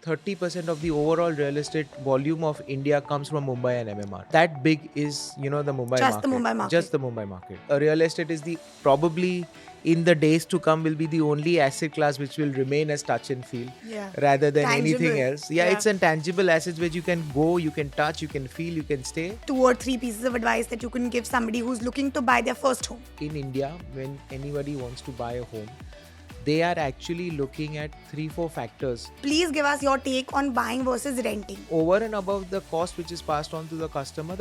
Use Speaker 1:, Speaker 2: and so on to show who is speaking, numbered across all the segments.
Speaker 1: 30% of the overall real estate volume of India comes from Mumbai and MMR. That big is, the Mumbai
Speaker 2: Just the
Speaker 1: market.
Speaker 2: Mumbai market.
Speaker 1: Just the Mumbai market. Real estate is the probably in the days to come will be the only asset class which will remain as touch and feel rather than anything
Speaker 2: Tangible.
Speaker 1: else. It's a tangible asset where you can go, you can touch, you can feel, you can stay.
Speaker 2: 2 or 3 pieces of advice that you can give somebody who's looking to buy their first home.
Speaker 1: In India, when anybody wants to buy a home, they are actually looking at 3-4 factors.
Speaker 2: Please give us your take on buying versus renting.
Speaker 1: Over and above the cost which is passed on to the customer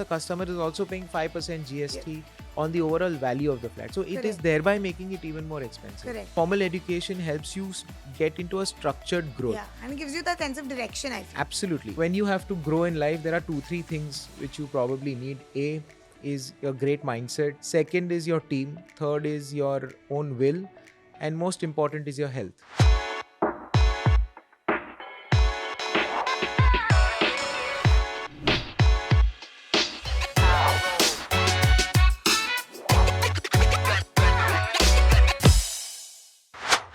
Speaker 1: is also paying 5% GST on the overall value of the flat. So it is thereby making it even more expensive.
Speaker 2: Correct.
Speaker 1: Formal education helps you get into a structured growth.
Speaker 2: And it gives you that sense of direction, I feel.
Speaker 1: Absolutely. When you have to grow in life, there are 2-3 things which you probably need. A is your great mindset. Second is your team. Third is your own will. And most important is your health.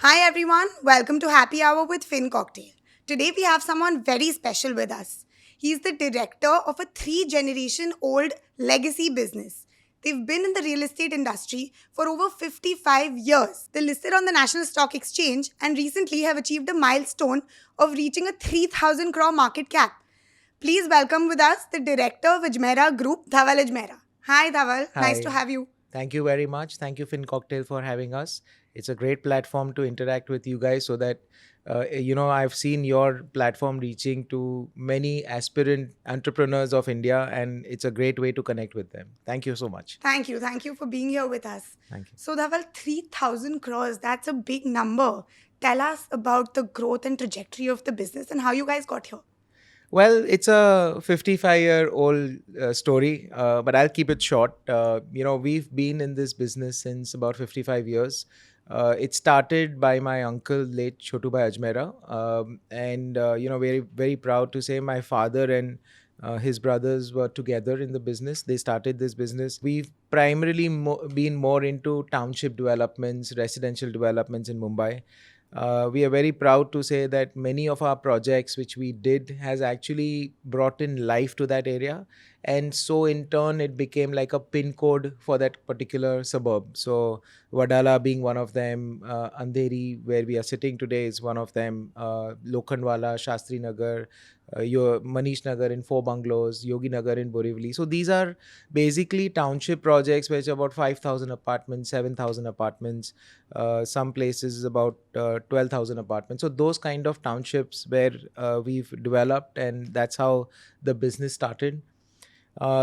Speaker 2: Hi everyone, welcome to Happy Hour with FinCocktail. Today we have someone very special with us. He's the director of a 3-generation-old legacy business. They've been in the real estate industry for over 55 years. They're listed on the National Stock Exchange and recently have achieved a milestone of reaching a 3,000 crore market cap. Please welcome with us the director of Ajmera Group, Dhaval Ajmera. Hi Dhaval, nice to have you.
Speaker 1: Thank you very much. Thank you FinCocktail for having us. It's a great platform to interact with you guys so that, I've seen your platform reaching to many aspirant entrepreneurs of India, and it's a great way to connect with them. Thank you so much.
Speaker 2: Thank you. Thank you for being here with us.
Speaker 1: Thank you.
Speaker 2: So Dhaval, 3,000 crores, that's a big number. Tell us about the growth and trajectory of the business and how you guys got here.
Speaker 1: Well, it's a 55-year-old story, but I'll keep it short. We've been in this business since about 55 years. It started by my uncle, late Chotubai Ajmera. Very, very proud to say my father and his brothers were together in the business. They started this business. We've primarily been more into township developments, residential developments in Mumbai. We are very proud to say that many of our projects which we did has actually brought in life to that area, and so in turn it became like a pin code for that particular suburb. So Wadala being one of them, Andheri where we are sitting today is one of them, Lokhandwala, Shastri Nagar, your Manish Nagar in 4 bungalows, Yogi Nagar in Borivali. So these are basically township projects which are about 5,000 apartments, 7,000 apartments. Some places is about 12,000 apartments. So those kind of townships where we've developed, and that's how the business started.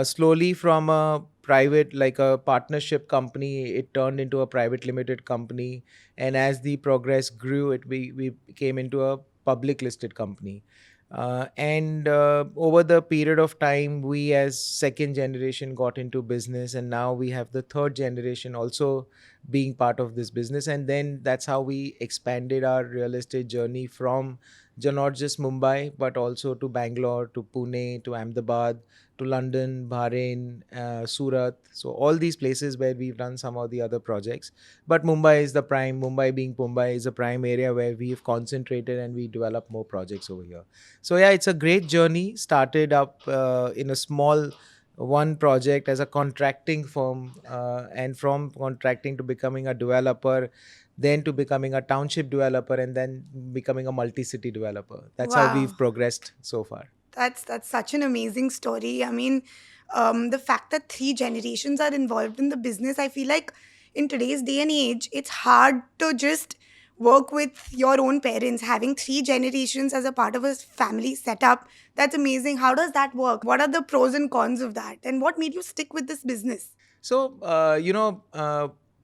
Speaker 1: Slowly from a private, like a partnership company, it turned into a private limited company. And as the progress grew, we came into a public listed company. Over the period of time, we as second generation got into business, and now we have the third generation also being part of this business. And then that's how we expanded our real estate journey from not just Mumbai, but also to Bangalore, to Pune, to Ahmedabad, to London, Bahrain, Surat. So all these places where we've done some of the other projects. But Mumbai is the prime. Mumbai being Mumbai is a prime area where we've concentrated and we develop more projects over here. So yeah, it's a great journey. Started up in a small one project as a contracting firm, and from contracting to becoming a developer, then to becoming a township developer, and then becoming a multi-city developer. That's how we've progressed so far.
Speaker 2: That's such an amazing story. I mean, the fact that 3 generations are involved in the business, I feel like in today's day and age, it's hard to just work with your own parents. Having 3 generations as a part of a family setup, that's amazing. How does that work? What are the pros and cons of that? And what made you stick with this business?
Speaker 1: So,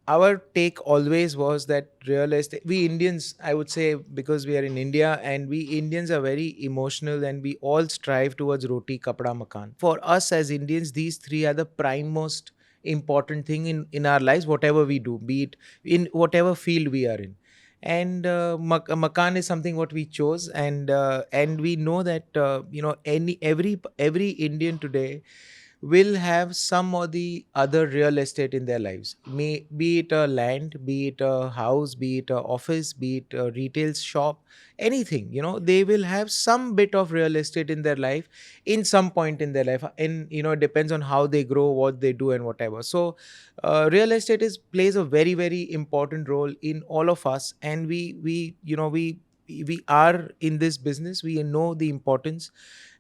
Speaker 1: our take always was that real estate, we Indians, I would say, because we are in India and we Indians are very emotional and we all strive towards roti, kapda, makan. For us as Indians, these 3 are the prime most important thing in our lives, whatever we do, be it in whatever field we are in. And makan is something what we chose, and we know that every Indian today will have some or the other real estate in their lives. May be it a land, be it a house, be it a office, be it a retail shop, anything. They will have some bit of real estate in their life in some point in their life. And it depends on how they grow, what they do, and whatever. So real estate is plays a very, very important role in all of us, and we are in this business. We know the importance.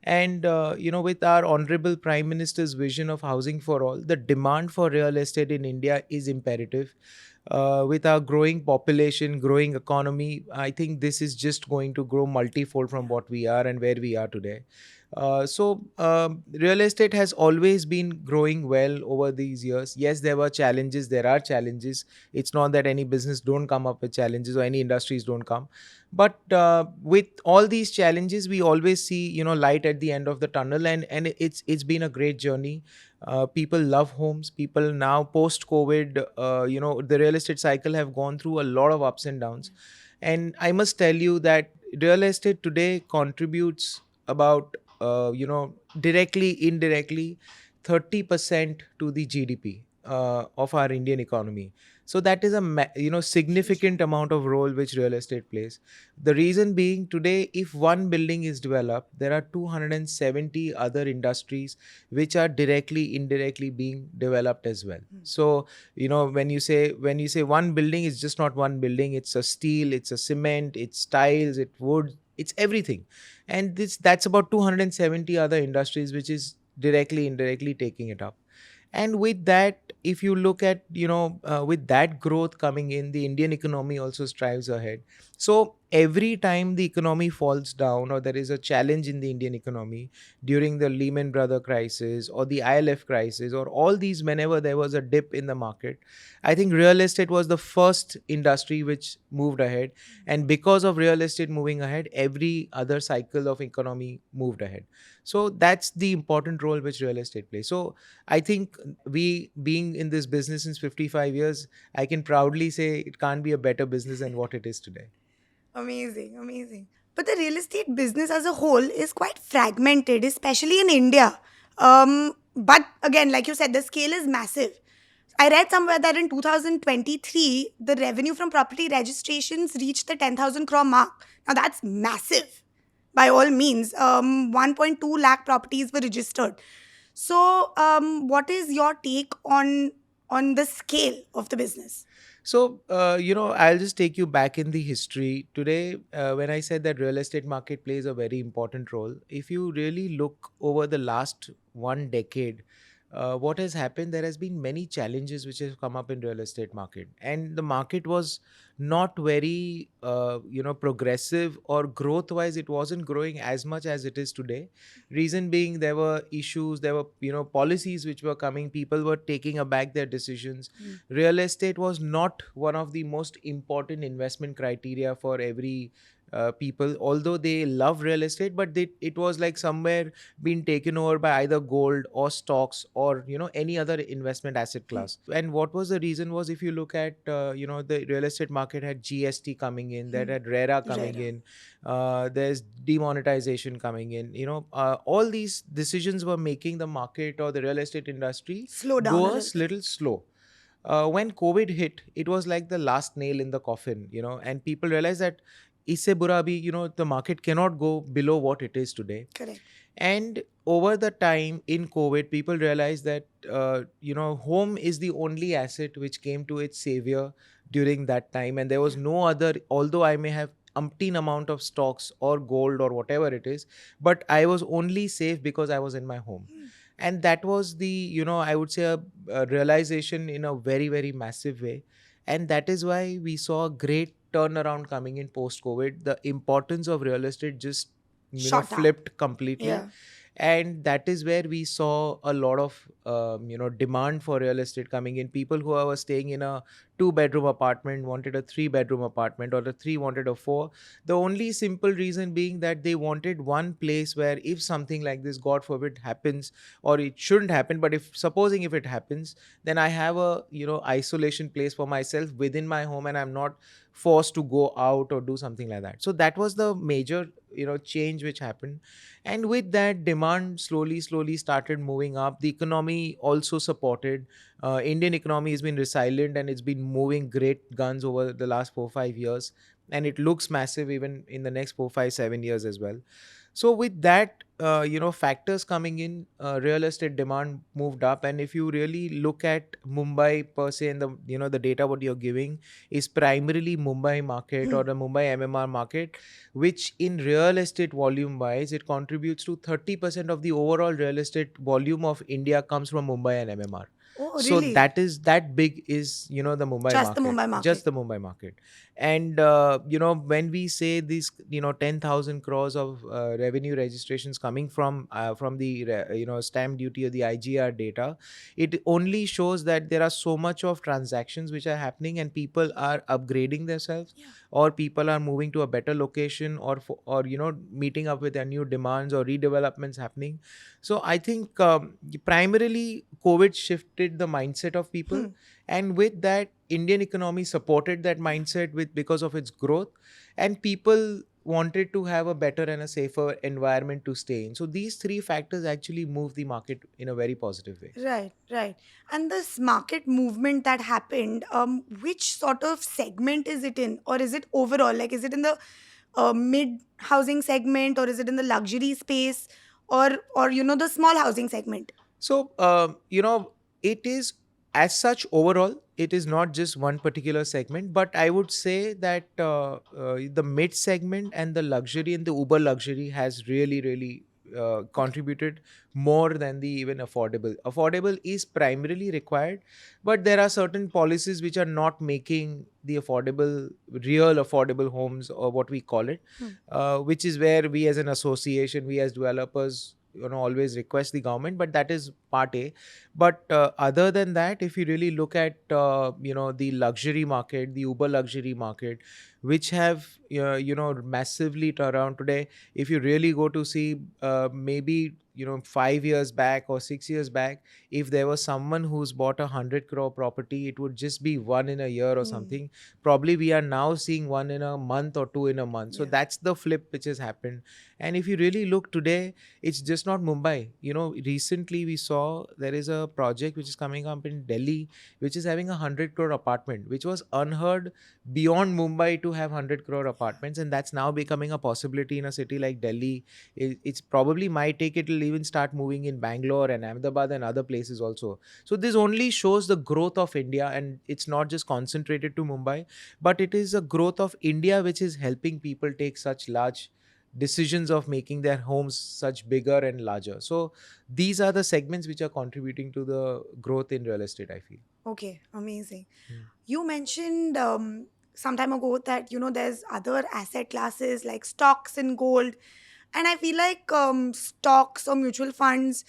Speaker 1: And with our honorable prime minister's vision of housing for all, the demand for real estate in India is imperative. With our growing population, growing economy, I think this is just going to grow multifold from what we are and where we are today. Real estate has always been growing well over these years. Yes, there were challenges. There are challenges. It's not that any business don't come up with challenges or any industries don't come. But with all these challenges, we always see light at the end of the tunnel, and it's been a great journey. People love homes. People now post COVID, the real estate cycle have gone through a lot of ups and downs. And I must tell you that real estate today contributes about directly, indirectly, 30% to the GDP of our Indian economy. So that is a significant amount of role which real estate plays. The reason being, today, if one building is developed, there are 270 other industries which are directly, indirectly being developed as well. So when you say one building, it's just not one building. It's a steel, it's a cement, it's tiles, it's wood, it's everything. And that's about 270 other industries which is directly, indirectly taking it up. And with that, if you look at, with that growth coming in, the Indian economy also strives ahead. So every time the economy falls down, or there is a challenge in the Indian economy, during the Lehman Brother crisis or the ILF crisis, or all these, whenever there was a dip in the market, I think real estate was the first industry which moved ahead. And because of real estate moving ahead, every other cycle of economy moved ahead. So that's the important role which real estate plays. So I think, we being in this business since 55 years, I can proudly say it can't be a better business than what it is today.
Speaker 2: Amazing, amazing. But the real estate business as a whole is quite fragmented, especially in India. But again, like you said, the scale is massive. I read somewhere that in 2023, the revenue from property registrations reached the 10,000 crore mark. Now that's massive. By all means, 1.2 lakh properties were registered. So, what is your take on the scale of the business?
Speaker 1: So, I'll just take you back in the history. Today, when I said that real estate market plays a very important role, if you really look over the last one decade, what has happened, there has been many challenges which have come up in real estate market. And the market was not very, progressive, or growth wise, it wasn't growing as much as it is today. Reason being, there were issues, there were, policies which were coming, people were taking aback their decisions. Real estate was not one of the most important investment criteria for every people, although they love real estate, but it was like somewhere being taken over by either gold or stocks, or any other investment asset class. And what was the reason was, if you look at the real estate market had GST coming in, that had RERA coming
Speaker 2: Rera.
Speaker 1: in, there's demonetization coming in, all these decisions were making the market or the real estate industry
Speaker 2: Slow down a
Speaker 1: go a
Speaker 2: little bit.
Speaker 1: little slow. When COVID hit, it was like the last nail in the coffin, and people realized that isse bura bhi, the market cannot go below what it is today.
Speaker 2: Correct.
Speaker 1: And over the time in COVID, people realized that home is the only asset which came to its savior during that time, and there was no other. Although I may have umpteen amount of stocks or gold or whatever it is, but I was only safe because I was in my home. And that was the, I would say, a realization in a very, very massive way. And that is why we saw a great turnaround coming in post COVID. The importance of real estate just
Speaker 2: Shot up.
Speaker 1: flipped completely.
Speaker 2: Yeah.
Speaker 1: And that is where we saw a lot of demand for real estate coming in. People who were staying in a 2-bedroom apartment wanted a 3-bedroom apartment, or a 3 wanted a 4. The only simple reason being that they wanted one place where if something like this, God forbid, happens, or it shouldn't happen, but if supposing if it happens, then I have a isolation place for myself within my home, and I'm not forced to go out or do something like that. So that was the major change which happened. And with that, demand slowly started moving up. The economy also supported. Indian economy has been resilient, and it's been moving great guns over the last 4 5 years, and it looks massive even in the next 4 5 7 years as well. So with that, factors coming in, real estate demand moved up. And if you really look at Mumbai per se, and the data what you're giving is primarily Mumbai market,
Speaker 2: Hmm.
Speaker 1: or the Mumbai MMR market, which in real estate volume wise, it contributes to 30% of the overall real estate volume of India comes from Mumbai and MMR.
Speaker 2: Oh,
Speaker 1: So
Speaker 2: really?
Speaker 1: that big is the Mumbai
Speaker 2: Just the
Speaker 1: market,
Speaker 2: Mumbai
Speaker 1: just
Speaker 2: market.
Speaker 1: the Mumbai market. And when we say these 10,000 crores of revenue registrations coming from the stamp duty or the IGR data, it only shows that there are so much of transactions which are happening, and people are upgrading themselves,
Speaker 2: Yeah.
Speaker 1: or people are moving to a better location, or meeting up with their new demands or redevelopments happening. So I think primarily COVID shifted the mindset of people,
Speaker 2: Hmm.
Speaker 1: and with that, Indian economy supported that
Speaker 2: Yeah.
Speaker 1: mindset with because of its growth, and people wanted to have a better and a safer environment to stay in. So these three factors actually move the market in a very positive way.
Speaker 2: Right, right. And this market movement that happened, which sort of segment is it in, or is it overall? Like, is it in the mid housing segment, or is it in the luxury space, or the small housing segment?
Speaker 1: So, it is as such overall, it is not just one particular segment, but I would say that the mid segment and the luxury and the uber luxury has really
Speaker 2: Okay.
Speaker 1: contributed more than the even affordable. Affordable is primarily required, but there are certain policies which are not making the real affordable homes, or what we call it,
Speaker 2: Hmm.
Speaker 1: which is where we as an association, we as developers, always request the government, but that is part A. But other than that, if you really look at the luxury market, the uber luxury market, which have massively turned around today. If you really go to see, maybe 5 years back or 6 years back, if there was someone who's bought 100 crore property, it would just be one in a year or
Speaker 2: Hmm.
Speaker 1: something. Probably we are now seeing one in a month or two in a month. So
Speaker 2: Yeah.
Speaker 1: that's the flip which has happened. And if you really look today, it's just not Mumbai. Recently we saw there is a project which is coming up in Delhi, which is having 100 crore apartment, which was unheard beyond Mumbai to have 100 crore apartments, and that's now becoming a possibility in a city like Delhi. It's probably might take, it'll even start moving in Bangalore and Ahmedabad and other places also. So this only shows the growth of India, and it's not just concentrated to Mumbai, but it is a growth of India which is helping people take such large decisions of making their homes such bigger and larger. So these are the segments which are contributing to the growth in real estate, I feel.
Speaker 2: Okay. Amazing.
Speaker 1: Hmm.
Speaker 2: You mentioned some time ago that there's other asset classes like stocks and gold, and I feel like stocks or mutual funds.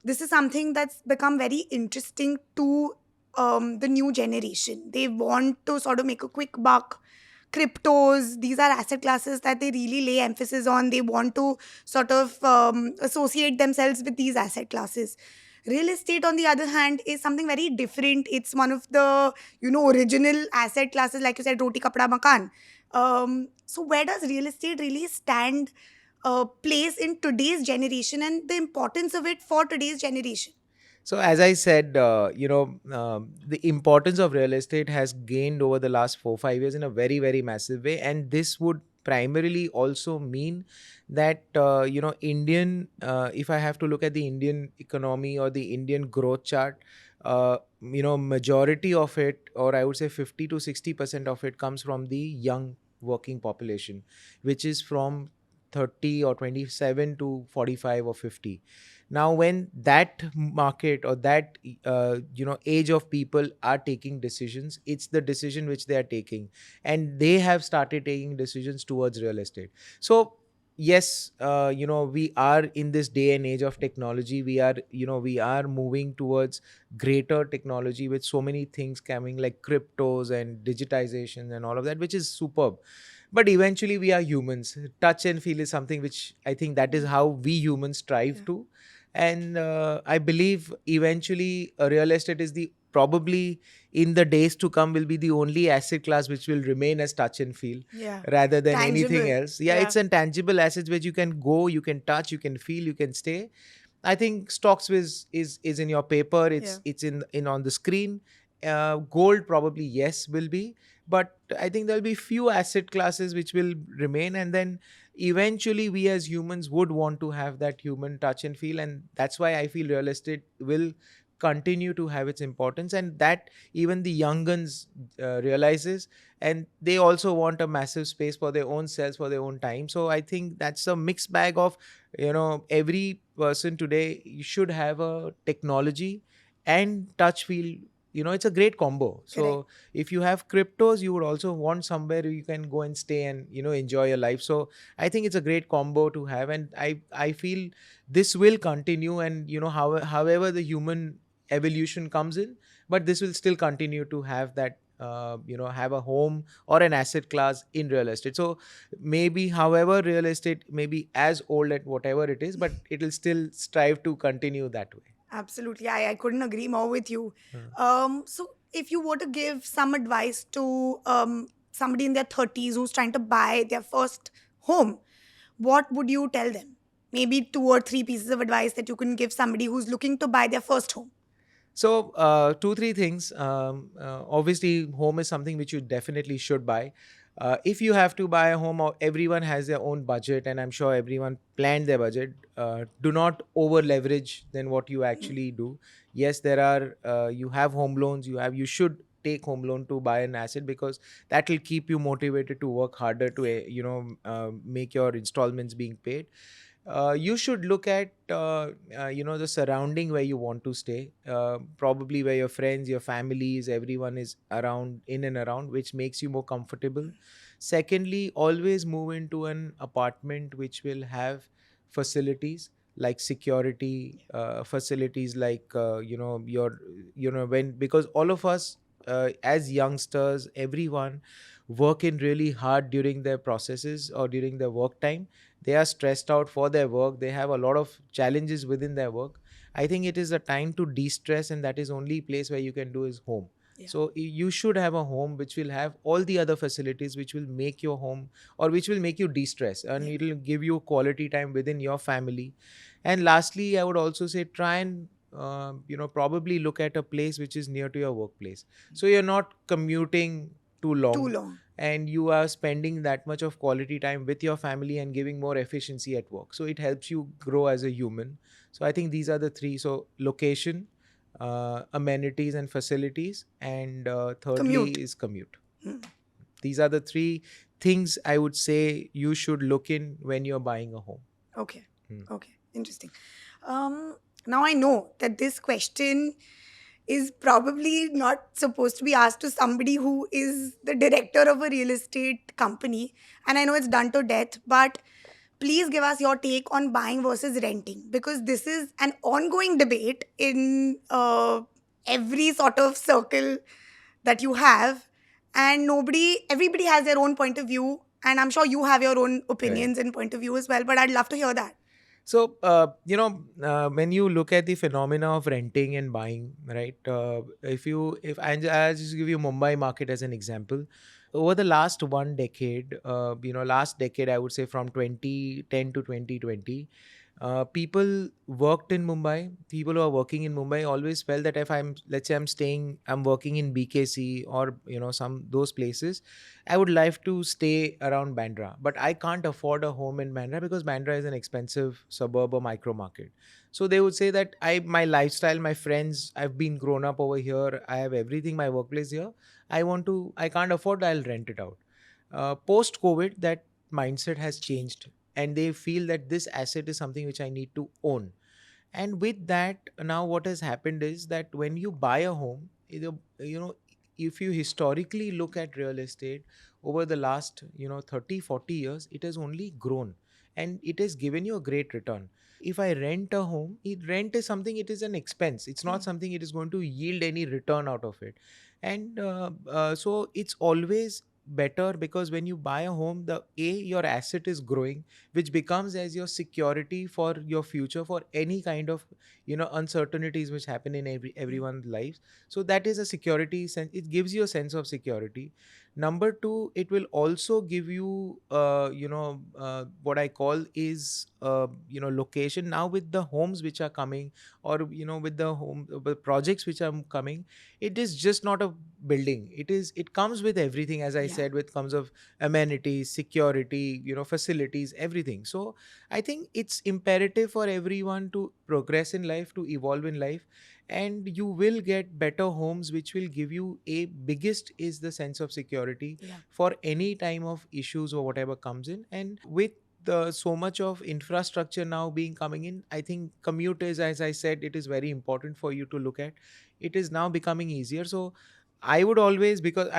Speaker 2: This is something that's become very interesting to the new generation. They want to sort of make a quick buck. Cryptos, these are asset classes that they really lay emphasis on. They want to sort of associate themselves with these asset classes. Real estate, on the other hand, is something very different. It's one of the original asset classes, like you said, roti kapda makan. So where does real estate really stand place in today's generation, and the importance of it for today's generation?
Speaker 1: So as I said, the importance of real estate has gained over the last 4 5 years in a very massive way, and this would primarily also mean that Indian, if I have to look at the Indian economy or the Indian growth chart, majority of it, or I would say 50 to 60% of it, comes from the young working population, which is from 30 or 27 to 45 or 50. Now when that market or that age of people are taking decisions, it's the decision which they are taking, and they have started taking decisions towards real estate. So yes, we are in this day and age of technology. We are moving towards greater technology with so many things coming like cryptos and digitization and all of that, which is superb. But eventually we are humans. Touch and feel is something which I think that is
Speaker 2: Mm.
Speaker 1: how we humans strive
Speaker 2: Yeah.
Speaker 1: to. And I believe eventually real estate is the probably in the days to come will be the only asset class which will remain as touch and feel
Speaker 2: Yeah.
Speaker 1: rather than anything
Speaker 2: Tangible.
Speaker 1: else. Yeah,
Speaker 2: Yeah.
Speaker 1: it's a tangible asset which you can go, you can touch, you can feel, you can stay. I think stocks is in your paper.
Speaker 2: Yeah.
Speaker 1: It's in on the screen. Gold probably yes will be, but I think there'll be few asset classes which will remain, and then eventually we as humans would want to have that human touch and feel, and that's why I feel real estate will continue to have its importance, and that even the young guns realizes, and they also want a massive space for their own selves for their own time. So I think that's a mixed bag of every person today should have a technology and touch feel. It's a great combo.
Speaker 2: Correct.
Speaker 1: So if you have cryptos, you would also want somewhere you can go and stay and enjoy your life. So I think it's a great combo to have, and I feel this will continue, and however the human evolution comes in, but this will still continue to have that have a home or an asset class in real estate. So maybe however real estate may be as old at whatever it is, but it will still strive to continue that way.
Speaker 2: Absolutely. I couldn't agree more with you.
Speaker 1: Uh.
Speaker 2: So, if you were to give some advice to somebody in their 30s who's trying to buy their first home, what would you tell them? Maybe two or three pieces of advice that you can give somebody who's looking to buy their first home.
Speaker 1: So, two, three things. Obviously, home is something which you definitely should buy. If you have to buy a home, or everyone has their own budget, and I'm sure everyone planned their budget. Do not over leverage than what you actually do. Yes, there are. You have home loans. You should take home loan to buy an asset, because that will keep you motivated to work harder to make your installments being paid. You should look at the surrounding where you want to stay, probably where your friends, your families, everyone is around, in and around, which makes you more comfortable. Secondly, always move into an apartment which will have facilities like security, facilities like when, because all of us, as youngsters, everyone work in really hard during their processes or during their work time. They are stressed out for their work. They have a lot of challenges within their work. I think it is a time to de-stress, and that is only place where you can do is home.
Speaker 2: Yeah.
Speaker 1: So you should have a home which will have all the other facilities which will make your home, or which will make you de-stress, and
Speaker 2: Yeah.
Speaker 1: it will give you quality time within your family. And lastly, I would also say try and probably look at a place which is near to your workplace, so you're not commuting too
Speaker 2: Too
Speaker 1: long,
Speaker 2: long.
Speaker 1: and you are spending that much of quality time with your family and giving more efficiency at work, so it helps you grow as a human. So I think these are the three. So location, amenities and facilities, and thirdly
Speaker 2: Commute.
Speaker 1: is commute.
Speaker 2: Hmm.
Speaker 1: These are the three things I would say you should look in when you're buying a home.
Speaker 2: Okay.
Speaker 1: Hmm.
Speaker 2: Okay. Interesting. Um, Now I know that this question is probably not supposed to be asked to somebody who is the director of a real estate company. And I know it's done to death, but please give us your take on buying versus renting, because this is an ongoing debate in every sort of circle that you have. And everybody has their own point of view. And I'm sure you have your own
Speaker 1: Right.
Speaker 2: opinions and point of view as well, but I'd love to hear that.
Speaker 1: So, when you look at the phenomena of renting and buying, right? If I'll just give you Mumbai market as an example. Over the last one decade, last decade, I would say from 2010 to 2020, people worked in Mumbai. People who are working in Mumbai always felt that if let's say I'm working in BKC or some those places, I would like to stay around Bandra, but I can't afford a home in Bandra because Bandra is an expensive suburb or micro market. So they would say that my lifestyle, my friends, I've been grown up over here. I have everything, my workplace here. I can't afford. I'll rent it out. Post COVID, that mindset has changed, and they feel that this asset is something which I need to own. And with that, now what has happened is that when you buy a home, if you historically look at real estate over the last 30, 40 years, it has only grown. and it has given you a great return. If I rent a home, rent is something, it is an expense. It's not something it is going to yield any return out of it. And so it's always better, because when you buy a home, the your asset is growing, which becomes as your security for your future, for any kind of uncertainties which happen in everyone's lives. So that is a security sense. It gives you a sense of security. Number two, it will also give you what I call is location. Now with the homes which are coming, or with the home the projects which are coming, it is just not a building. It comes with everything, as I
Speaker 2: Yeah.
Speaker 1: said, with comes of amenities, security, facilities, everything. So I think it's imperative for everyone to progress in life, to evolve in life, and you will get better homes which will give you a biggest is the sense of security
Speaker 2: Yeah.
Speaker 1: for any time of issues or whatever comes in. And with the so much of infrastructure now being coming in, I think commute is, as I said, it is very important for you to look at. It is now becoming easier. So I would always, because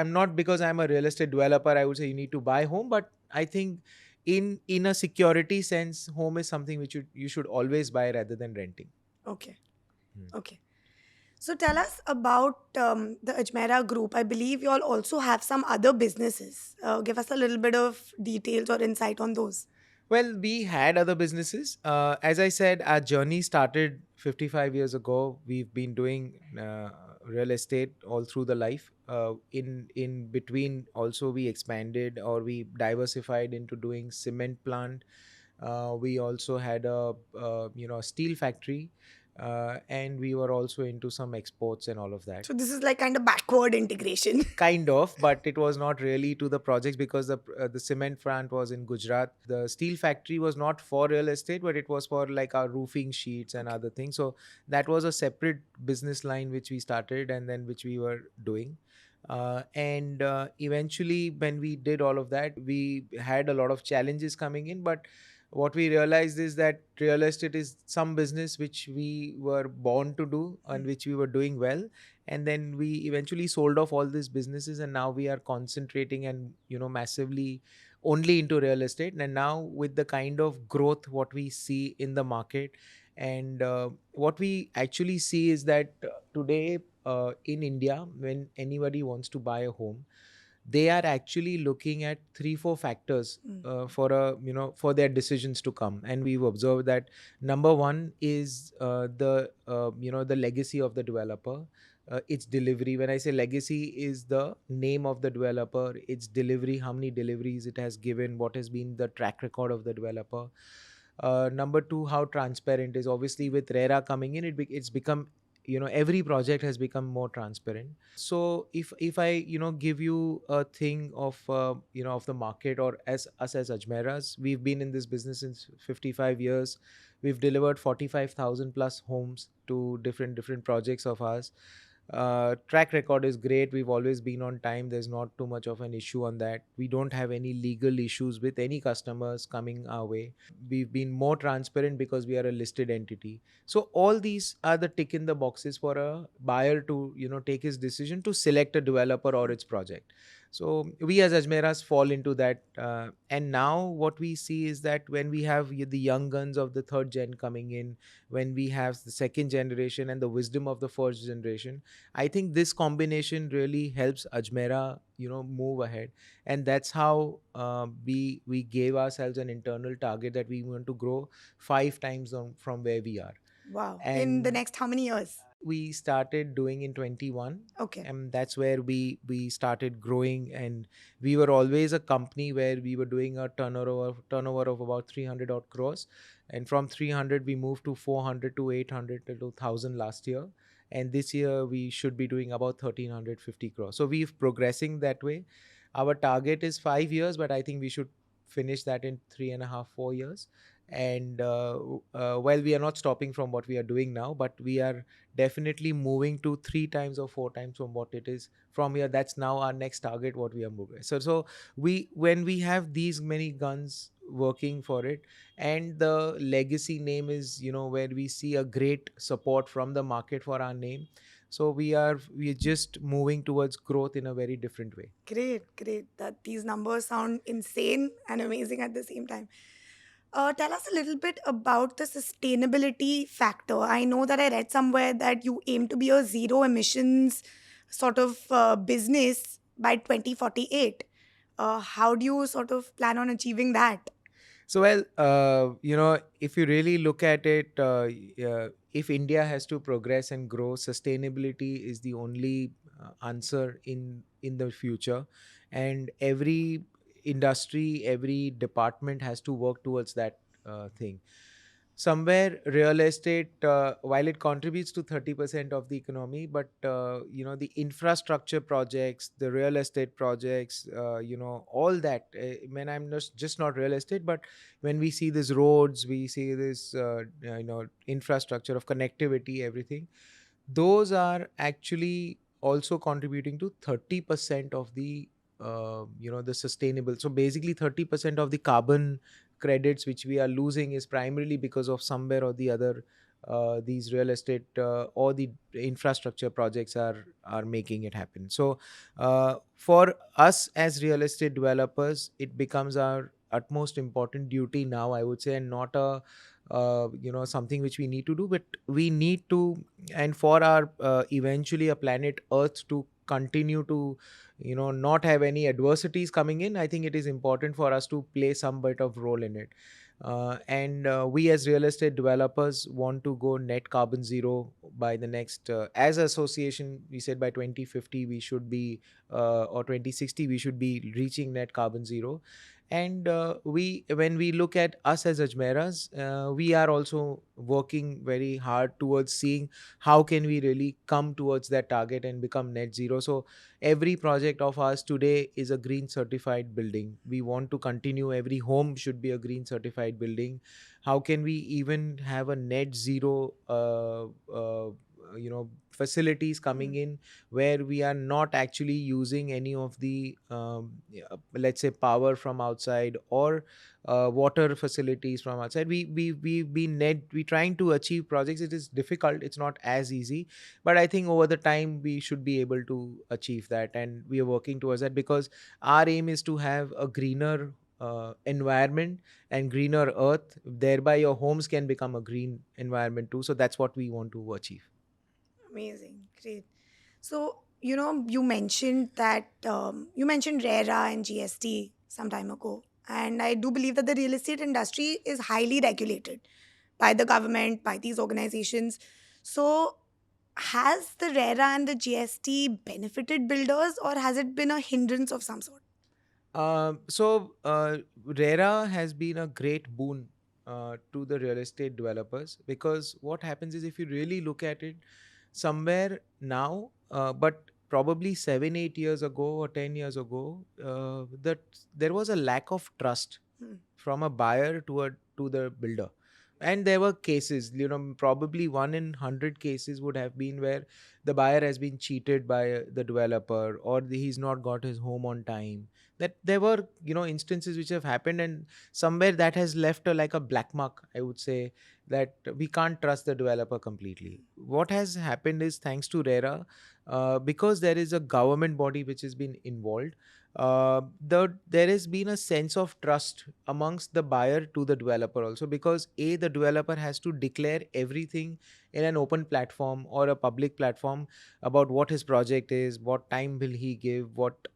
Speaker 1: I'm a real estate developer, I would say you need to buy home, but I think in a security sense, home is something which you should always buy rather than renting.
Speaker 2: Okay.
Speaker 1: Hmm.
Speaker 2: Okay. So tell us about the Ajmera Group. I believe you all also have some other businesses. Give us a little bit of details or insight on those.
Speaker 1: Well, we had other businesses. As I said, our journey started 55 years ago. We've been doing real estate all through the life. In between, also we expanded, or we diversified into doing cement plant. We also had a steel factory, and we were also into some exports and all of that.
Speaker 2: So this is like kind of backward integration.
Speaker 1: Kind of, but it was not really to the projects, because the cement plant was in Gujarat. The steel factory was not for real estate, but it was for like our roofing sheets and
Speaker 2: Okay.
Speaker 1: other things. So that was a separate business line which we started, and then which we were doing. And eventually, when we did all of that, we had a lot of challenges coming in. But what we realized is that real estate is some business which we were born to do and which we were doing well. And then we eventually sold off all these businesses, and now we are concentrating and massively only into real estate. And now with the kind of growth what we see in the market, and what we actually see is that today, in India, when anybody wants to buy a home, they are actually looking at 3 4 factors
Speaker 2: Mm.
Speaker 1: for a for their decisions to come. And we've observed that number one is the legacy of the developer. Its delivery. When I say legacy, is the name of the developer, its delivery, how many deliveries it has given, what has been the track record of the developer. Number two, how transparent is. Obviously, with RERA coming in, it's become, every project has become more transparent. So if I give you a thing of of the market, or as us as Ajmeras, we've been in this business since 55 years. We've delivered 45,000 plus homes to different projects of ours. Track record is great. We've always been on time. There's not too much of an issue on that. We don't have any legal issues with any customers coming our way. We've been more transparent because we are a listed entity. So all these are the tick in the boxes for a buyer to take his decision to select a developer or its project. So we as Ajmeras fall into that. And now what we see is that when we have the young guns of the third gen coming in, when we have the second generation and the wisdom of the first generation, I think this combination really helps Ajmera, move ahead. And that's how we gave ourselves an internal target that we want to grow 5 times from where we are.
Speaker 2: Wow. In the
Speaker 1: And
Speaker 2: next how many years?
Speaker 1: we started doing in 21,
Speaker 2: Okay.
Speaker 1: and that's where we started growing. And we were always a company where we were doing a turnover of about 300 odd crores, and from 300 we moved to 400 to 800 to 1000 last year. And this year we should be doing about 1350 crores. So we've progressing that way. Our target is 5 years, but I think we should finish that in 3.5 4 years. And while we are not stopping from what we are doing now, but we are definitely moving to 3 times or 4 times from what it is from here. That's now our next target, what we are moving. So we, when we have these many guns working for it, and the legacy name is where we see a great support from the market for our name. So we are just moving towards growth in a very different way.
Speaker 2: Great, great. That these numbers sound insane and amazing at the same time. Tell us a little bit about the sustainability factor. I know that I read somewhere that you aim to be a zero emissions sort of business by 2048. How do you sort of plan on achieving that?
Speaker 1: So, well, if you really look at it, if India has to progress and grow, sustainability is the only answer in the future, and every industry, every department has to work towards that thing. Somewhere real estate, while it contributes to 30% of the economy, but the infrastructure projects, the real estate projects, all that, when I'm just not real estate, but when we see these roads, we see this infrastructure of connectivity, everything, those are actually also contributing to 30% of the sustainable. So basically 30% of the carbon credits which we are losing is primarily because of somewhere or the other, these real estate or the infrastructure projects are making it happen. So for us as real estate developers, it becomes our utmost important duty now, I would say, and not a something which we need to do, but we need to. And for our eventually a planet earth to continue to not have any adversities coming in, I think it is important for us to play some bit of role in it. And we as real estate developers want to go net carbon zero by the next, as association we said by 2050 we should be, or 2060 we should be reaching net carbon zero. And we when we look at us as Ajmeras, we are also working very hard towards seeing how can we really come towards that target and become net zero. So every project of ours today is a green certified building. We want to continue, every home should be a green certified building. How can we even have a net zero facilities coming
Speaker 2: Mm.
Speaker 1: in, where we are not actually using any of the let's say power from outside, or water facilities from outside. We trying to achieve projects. It is difficult, it's not as easy, but I think over the time we should be able to achieve that, and we are working towards that, because our aim is to have a greener environment and greener earth, thereby your homes can become a green environment too. So that's what we want to achieve.
Speaker 2: Amazing, great. So, you mentioned that you mentioned RERA and GST some time ago, and I do believe that the real estate industry is highly regulated by the government, by these organizations. So, has the RERA and the GST benefited builders, or has it been a hindrance of some sort?
Speaker 1: RERA has been a great boon to the real estate developers, because what happens is, if you really look at it, somewhere now, but probably 7 8 years ago or 10 years ago, that there was a lack of trust
Speaker 2: Hmm.
Speaker 1: from a buyer to the builder. And there were cases, probably 1 in 100 cases would have been where the buyer has been cheated by the developer, or he's not got his home on time. That there were instances which have happened, and somewhere that has left like a black mark, I would say, that we can't trust the developer completely. What has happened is, thanks to RERA, because there is a government body which has been involved, there has been a sense of trust amongst the buyer to the developer also, because the developer has to declare everything in an open platform or a public platform about what his project is, what time will he give, what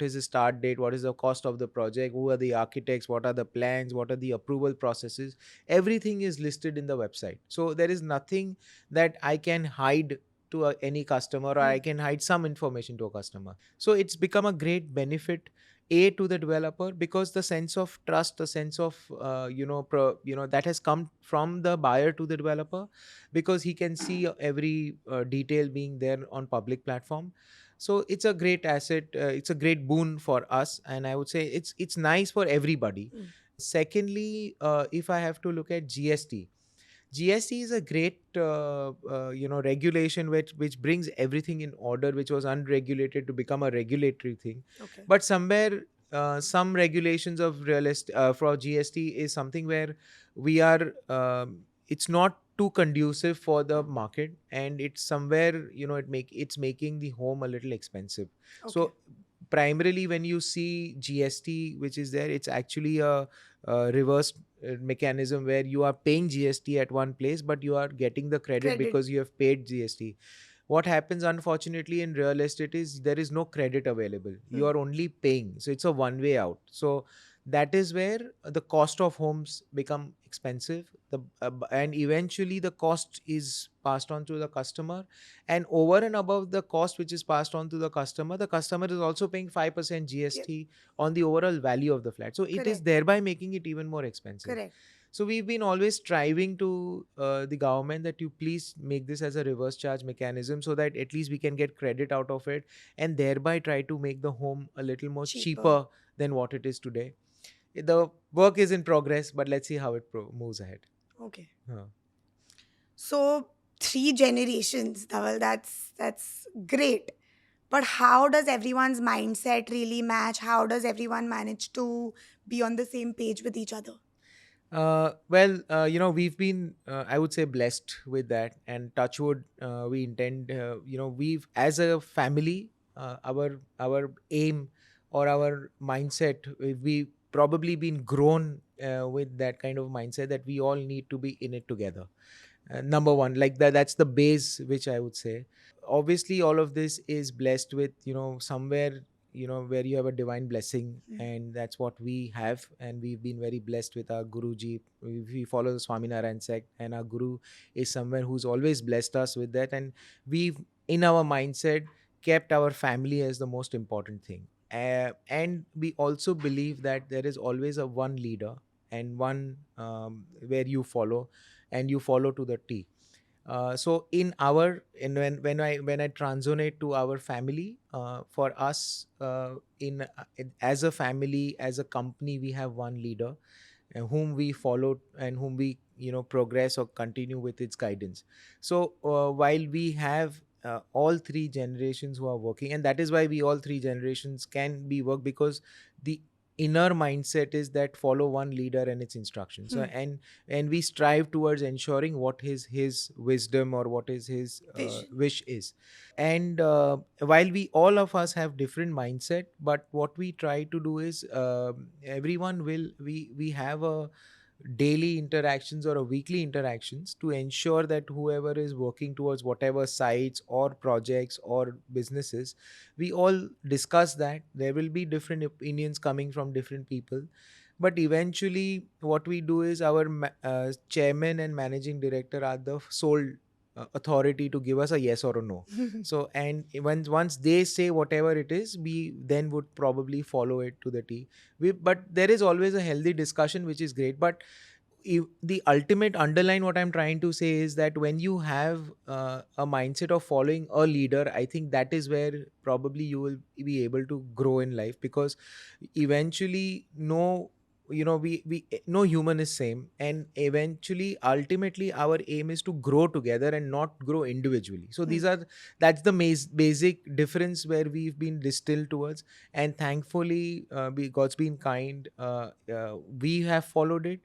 Speaker 1: is the start date, what is the cost of the project, who are the architects, what are the plans, what are the approval processes. Everything is listed in the website, so there is nothing that I can hide to any customer, or I
Speaker 2: Hmm.
Speaker 1: can hide some information to a customer. So it's become a great benefit, to the developer, because the sense of trust, the sense of that has come from the buyer to the developer, because he can see every detail being there on public platform. So it's a great asset, it's a great boon for us, and I would say it's nice for everybody.
Speaker 2: Hmm.
Speaker 1: Secondly, if I have to look at GST is a great regulation which brings everything in order, which was unregulated to become a regulatory thing.
Speaker 2: Okay.
Speaker 1: But somewhere, some regulations of for GST is something where we are it's not too conducive for the market, and it's somewhere, it's making the home a little expensive.
Speaker 2: Okay.
Speaker 1: So primarily when you see GST which is there, it's actually a reverse mechanism where you are paying GST at one place, but you are getting the credit
Speaker 2: Credit.
Speaker 1: because you have paid GST. What happens unfortunately in real estate is there is no credit available. You
Speaker 2: Hmm.
Speaker 1: are only paying, so it's a one way out. So that is where the cost of homes become expensive, and eventually the cost is passed on to the customer, and over and above the cost which is passed on to the customer is also paying 5%
Speaker 2: Yeah.
Speaker 1: GST on the overall value of the flat, so it is
Speaker 2: Correct.
Speaker 1: thereby making it even more expensive.
Speaker 2: Correct.
Speaker 1: So we've been always striving to the government that you please make this as a reverse charge mechanism so that at least we can get credit out of it, and thereby try to make the home a little more
Speaker 2: Cheaper.
Speaker 1: cheaper than what it is today. The work is in progress, but let's see how it moves ahead.
Speaker 2: Okay.
Speaker 1: Huh.
Speaker 2: So three generations, Dhaval, that's great. But how does everyone's mindset really match? How does everyone manage to be on the same page with each other?
Speaker 1: We've been, I would say, blessed with that, and touchwood, we intend, we've as a family, our aim or our mindset, we probably been grown with that kind of mindset that we all need to be in it together. Number one, like that's the base which I would say. Obviously all of this is blessed with, somewhere, where you have a divine blessing,
Speaker 2: Hmm.
Speaker 1: and that's what we have, and we've been very blessed with our guruji. We follow the Swaminarayan sect, and our guru is someone who's always blessed us with that, and we've in our mindset kept our family as the most important thing. And we also believe that there is always a one leader, and one where you follow, and you follow to the T. So in our in when I transonate to our family, for us, as a family, as a company, we have one leader and whom we follow, and whom we progress or continue with its guidance. So while we have all three generations who are working, and that is why we all three generations can be work, because the inner mindset is that follow one leader and its instructions. So
Speaker 2: Hmm.
Speaker 1: and we strive towards ensuring what his wisdom or what is his
Speaker 2: Vision.
Speaker 1: wish is. And while we all of us have different mindset, but what we try to do is, everyone will we have a daily interactions or a weekly interactions to ensure that whoever is working towards whatever sites or projects or businesses, we all discuss that. There will be different opinions coming from different people, but eventually what we do is our chairman and managing director are the sole authority to give us a yes or a no. So and once they say whatever it is, we then would probably follow it to the T. But there is always a healthy discussion, which is great. But the ultimate underline what I'm trying to say is that when you have a mindset of following a leader, I think that is where probably you will be able to grow in life, because eventually we no human is same, and eventually ultimately our aim is to grow together and not grow individually. So
Speaker 2: Hmm.
Speaker 1: that's the basic difference where we've been distilled towards. And thankfully, God's been kind, we have followed it.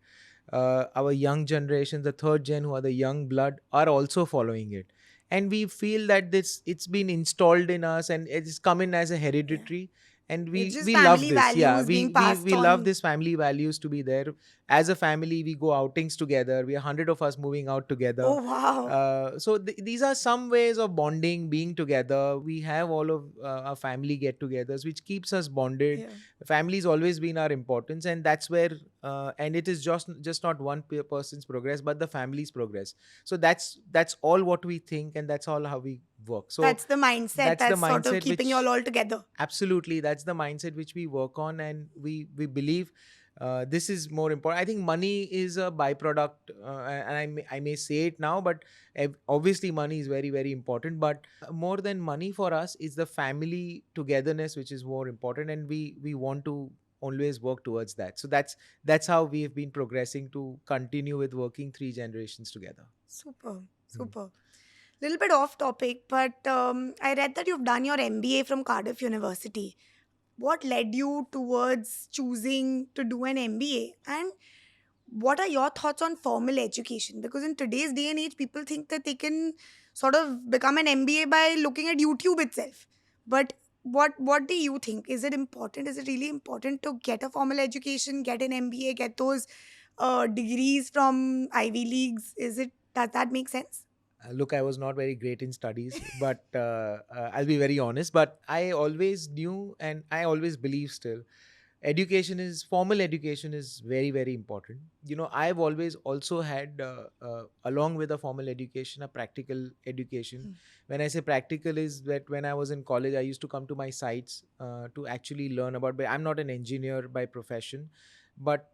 Speaker 1: Our young generation, the third gen, who are the young blood, are also following it, and we feel that this it's been installed in us and it's come in as a
Speaker 2: Yeah.
Speaker 1: hereditary. And
Speaker 2: It's
Speaker 1: we
Speaker 2: just
Speaker 1: we love
Speaker 2: family
Speaker 1: this. Yeah,
Speaker 2: values being
Speaker 1: we
Speaker 2: passed
Speaker 1: we love
Speaker 2: on.
Speaker 1: this family values to be there. As a family, we go outings together. We are 100 of us moving out together.
Speaker 2: Oh, wow.
Speaker 1: So these are some ways of bonding, being together. We have all of our family get-togethers, which keeps us bonded.
Speaker 2: Yeah.
Speaker 1: Family's always been our importance, and that's where and it is just not one person's progress, but the family's progress. So that's all what we think, and that's all how we work. So
Speaker 2: That's the mindset
Speaker 1: that's the
Speaker 2: that's sort of
Speaker 1: mindset
Speaker 2: keeping you
Speaker 1: which
Speaker 2: all together.
Speaker 1: absolutely, that's the mindset which we work on, and we believe this is more important. I think money is a byproduct, and I may say it now, but obviously money is very very important, but more than money for us is the family togetherness which is more important, and we want to always work towards that. So that's how we have been progressing to continue with working three generations together.
Speaker 2: Super,
Speaker 1: Hmm.
Speaker 2: super. Little bit off topic, but I read that you've done your MBA from Cardiff University. What led you towards choosing to do an MBA? And what are your thoughts on formal education? Because in today's day and age, people think that they can sort of become an MBA by looking at YouTube itself. But what do you think? Is it important? Is it really important to get a formal education, get an MBA, get those degrees from Ivy Leagues? Does that make sense?
Speaker 1: Look, I was not very great in studies, but I'll be very honest. But I always knew, and I always believe still, formal education is very, very important. I've always also had, along with a formal education, a practical education.
Speaker 2: Hmm.
Speaker 1: When I say practical, is that when I was in college, I used to come to my sites to actually learn about. But I'm not an engineer by profession, but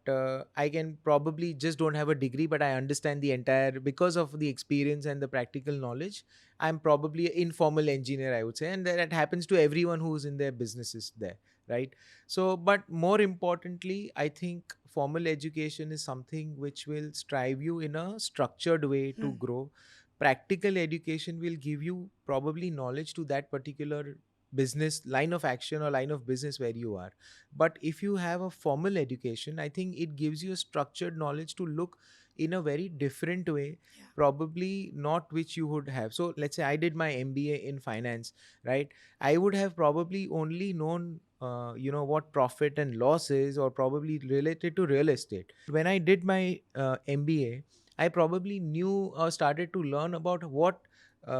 Speaker 1: I can probably just don't have a degree, but I understand the entire, because of the experience and the practical knowledge. I'm probably an informal engineer, I would say, and that happens to everyone who's in their businesses there, right? So, but more importantly, I think formal education is something which will strive you in a structured way to
Speaker 2: Hmm.
Speaker 1: grow. Practical education will give you probably knowledge to that particular business line of action or line of business where you are. But if you have a formal education, I think it gives you a structured knowledge to look in a very different way,
Speaker 2: Yeah.
Speaker 1: probably not which you would have. So let's say I did my MBA in finance, right? I would have probably only known, what profit and loss is, or probably related to real estate. But when I did my MBA, I probably knew or started to learn about what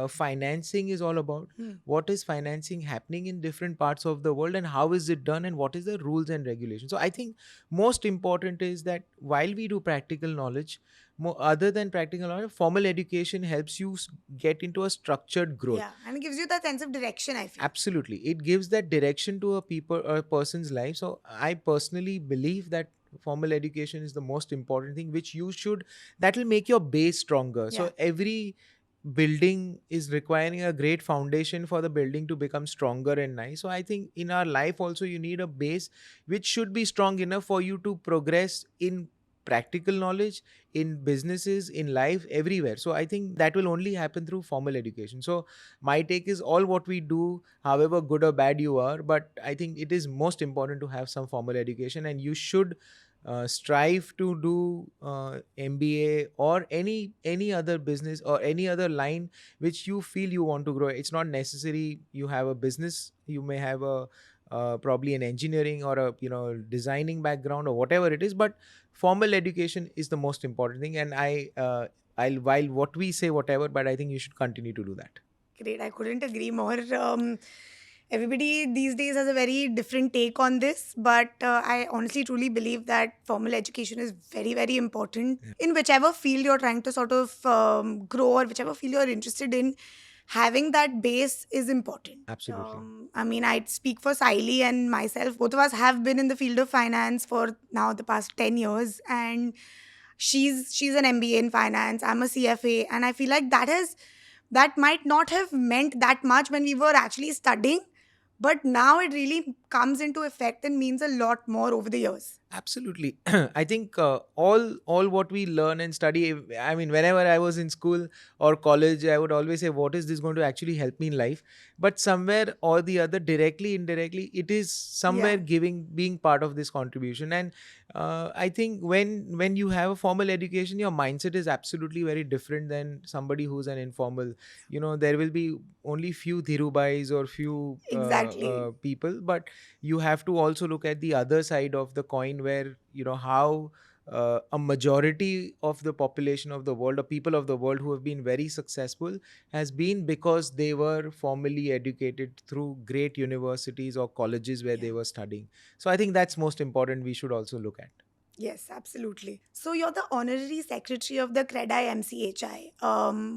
Speaker 1: financing is all about,
Speaker 2: Hmm.
Speaker 1: what is financing happening in different parts of the world, and how is it done, and what is the rules and regulations. So I think most important is that while we do practical knowledge, other than practical knowledge, formal education helps you get into a structured growth.
Speaker 2: Yeah, and it gives you that sense of direction, I feel.
Speaker 1: Absolutely, it gives that direction to a person's life. So I personally believe that formal education is the most important thing which you should, that will make your base stronger.
Speaker 2: Yeah.
Speaker 1: So every building is requiring a great foundation for the building to become stronger and nice. So I think in our life also you need a base which should be strong enough for you to progress in practical knowledge, in businesses, in life, everywhere. So I think that will only happen through formal education. So my take is, all what we do, however good or bad you are, but I think it is most important to have some formal education, and you should strive to do MBA or any other business or any other line which you feel you want to grow. It's not necessary you have a business. You may have a probably an engineering or a designing background or whatever it is, but formal education is the most important thing. And I'll, while what we say whatever, but I think you should continue to do that.
Speaker 2: Great. I couldn't agree more. Everybody these days has a very different take on this, but I honestly truly believe that formal education is very, very important
Speaker 1: Yeah.
Speaker 2: in whichever field you're trying to sort of grow, or whichever field you're interested in. Having that base is important.
Speaker 1: Absolutely.
Speaker 2: I mean, I'd speak for Siley and myself. Both of us have been in the field of finance for now the past 10 years, and she's an MBA in finance. I'm a CFA, and I feel like that might not have meant that much when we were actually studying, but now it really comes into effect and means a lot more over the years.
Speaker 1: Absolutely. I think all what we learn and study, I mean, whenever I was in school or college, I would always say, what is this going to actually help me in life? But somewhere or the other, directly, indirectly, it is somewhere
Speaker 2: Yeah,
Speaker 1: giving, being part of this contribution. And I think when you have a formal education, your mindset is absolutely very different than somebody who's an informal. There will be only few dhirubais or few
Speaker 2: exactly.
Speaker 1: people, but you have to also look at the other side of the coin, where how a majority of the population of the world, or people of the world who have been very successful, has been because they were formally educated through great universities or colleges where
Speaker 2: Yeah.
Speaker 1: they were studying. So I think that's most important, we should also look at.
Speaker 2: Yes, absolutely. So you're the honorary secretary of the CREDAI-MCHI.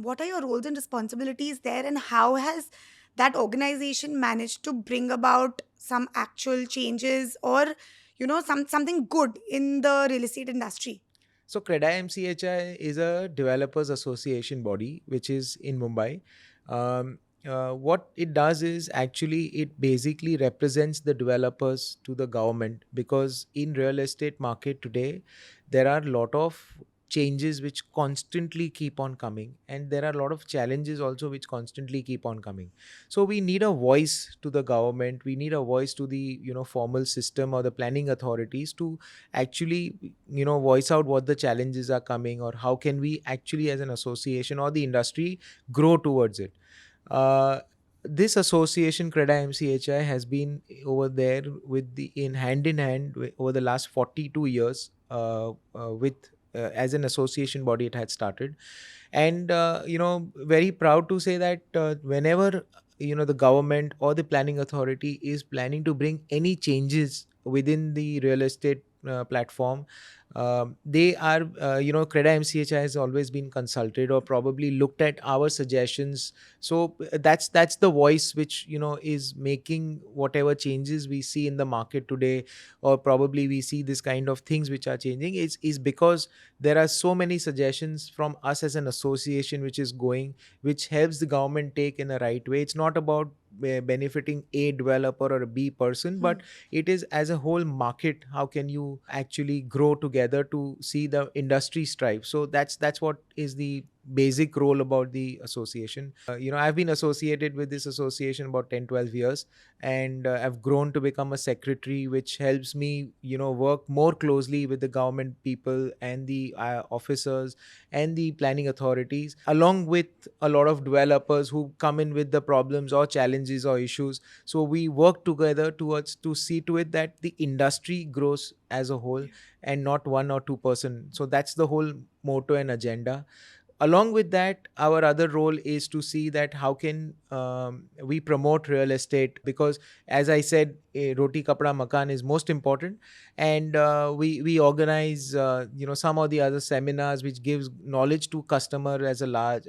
Speaker 2: What are your roles and responsibilities there, and how has that organization managed to bring about some actual changes, or something good in the real estate industry?
Speaker 1: So CREDAI-MCHI is a developers association body which is in Mumbai. What it does is, actually it basically represents the developers to the government, because in real estate market today there are a lot of changes which constantly keep on coming, and there are a lot of challenges also which constantly keep on coming. So we need a voice to the government, we need a voice to the formal system or the planning authorities, to actually voice out what the challenges are coming, or how can we actually as an association or the industry grow towards it. uh, this association CREDAI-MCHI has been over there with the in hand over the last 42 years, with as an association body it had started. And very proud to say that whenever the government or the planning authority is planning to bring any changes within the real estate platform, they are CREDA MCHI has always been consulted or probably looked at our suggestions. So that's the voice which is making whatever changes we see in the market today, or probably we see this kind of things which are changing is because there are so many suggestions from us as an association which helps the government take in a right way. It's not about benefiting a developer or a b person,
Speaker 2: Hmm.
Speaker 1: but it is as a whole market. How can you actually grow together to see the industry strive? So that's what is the basic role about the association. I've been associated with this association about 10-12 years, and I've grown to become a secretary, which helps me work more closely with the government people and the officers and the planning authorities, along with a lot of developers who come in with the problems or challenges or issues. So we work together towards to see to it that the industry grows as a whole and not one or two person. So that's the whole motto and agenda. Along with that, our other role is to see that how can we promote real estate, because as I said, roti kapda makan is most important. And we organize some of the other seminars which gives knowledge to customer as a large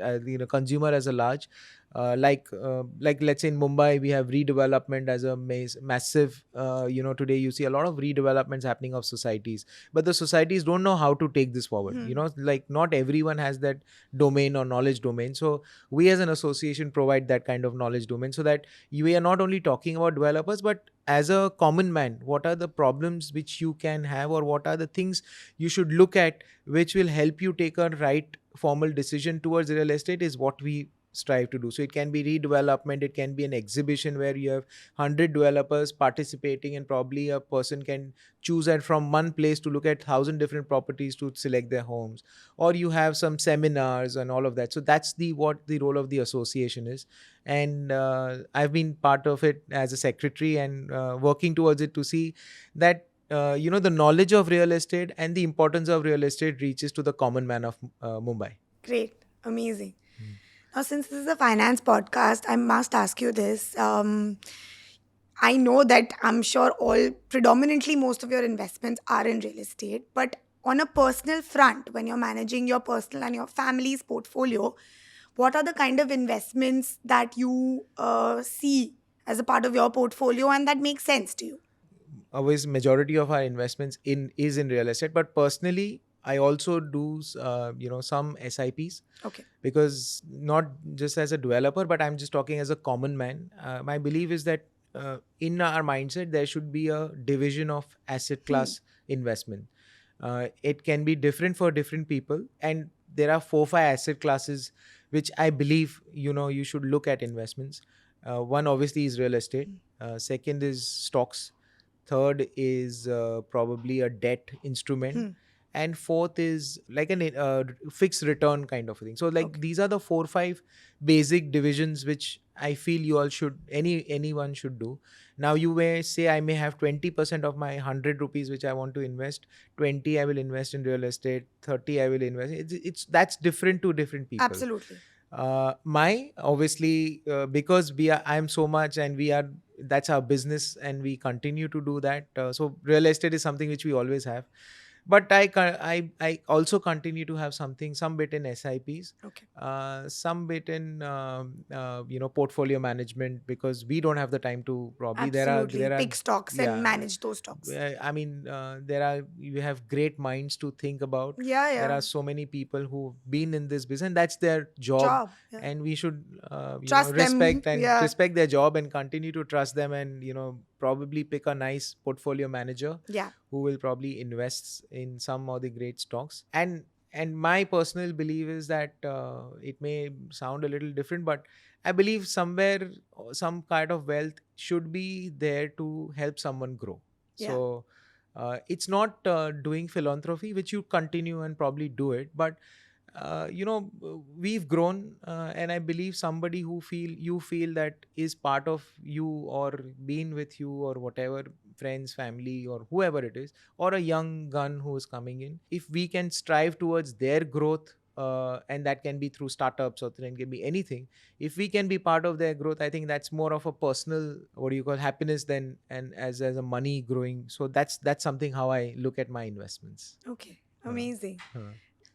Speaker 1: consumer as a large, like let's say in Mumbai we have redevelopment as a massive, today you see a lot of redevelopments happening of societies, but the societies don't know how to take this forward.
Speaker 2: Hmm.
Speaker 1: Like not everyone has that domain or knowledge domain. So we as an association provide that kind of knowledge domain, so that we are not only talking about developers, but as a common man, what are the problems which you can have, or what are the things you should look at which will help you take a right formal decision towards real estate, is what we strive to do. So it can be redevelopment, it can be an exhibition where you have 100 developers participating, and probably a person can choose it from one place to look at 1,000 different properties to select their homes, or you have some seminars and all of that. So that's the what the role of the association is. And I've been part of it as a secretary, and working towards it to see that the knowledge of real estate and the importance of real estate reaches to the common man of Mumbai.
Speaker 2: Great. Amazing.
Speaker 1: Mm.
Speaker 2: Now, since this is a finance podcast, I must ask you this. I know that I'm sure all predominantly most of your investments are in real estate, but on a personal front, when you're managing your personal and your family's portfolio, what are the kind of investments that you see as a part of your portfolio and that makes sense to you?
Speaker 1: Always majority of our investments in is in real estate, but personally I also do some SIPs,
Speaker 2: Okay.
Speaker 1: because not just as a developer, but I'm just talking as a common man. My belief is that in our mindset there should be a division of asset
Speaker 2: Hmm.
Speaker 1: class investment. It can be different for different people, and there are 4 5 asset classes which I believe you should look at investments. One obviously is real estate, second is stocks, third is probably a debt instrument,
Speaker 2: Hmm.
Speaker 1: and fourth is like an fixed return kind of a thing. So like
Speaker 2: Okay.
Speaker 1: these are the 4 5 basic divisions which I feel you all should anyone should do. Now you may say I may have 20% of my 100 rupees which I want to invest, 20 I will invest in real estate, 30 I will invest. It's that's different to different people.
Speaker 2: Absolutely.
Speaker 1: My obviously, because I'm so much, and we are that's our business, and we continue to do that. So real estate is something which we always have, but I also continue to have some bit in SIPs,
Speaker 2: Okay.
Speaker 1: some bit in portfolio management, because we don't have the time to, probably
Speaker 2: Absolutely.
Speaker 1: there are
Speaker 2: Pick stocks and
Speaker 1: yeah.
Speaker 2: manage those stocks.
Speaker 1: I mean, you have great minds to think about.
Speaker 2: Yeah,
Speaker 1: There
Speaker 2: yeah.
Speaker 1: are so many people who've been in this business, and that's their job.
Speaker 2: Job. Yeah.
Speaker 1: And we should,
Speaker 2: Trust them. Yeah.
Speaker 1: respect their job and continue to trust them, and probably pick a nice portfolio manager
Speaker 2: Yeah.
Speaker 1: who will probably invest in some of the great stocks. And my personal belief is that it may sound a little different, but I believe somewhere some kind of wealth should be there to help someone grow.
Speaker 2: Yeah.
Speaker 1: So it's not doing philanthropy, which you continue and probably do it, but we've grown, and I believe somebody who feel that is part of you or been with you or whatever, friends, family, or whoever it is, or a young gun who is coming in, if we can strive towards their growth, and that can be through startups or it can be anything. If we can be part of their growth, I think that's more of a personal, what do you call, happiness than and as a money growing. So that's something how I look at my investments.
Speaker 2: Okay,
Speaker 1: uh,
Speaker 2: amazing.
Speaker 1: uh.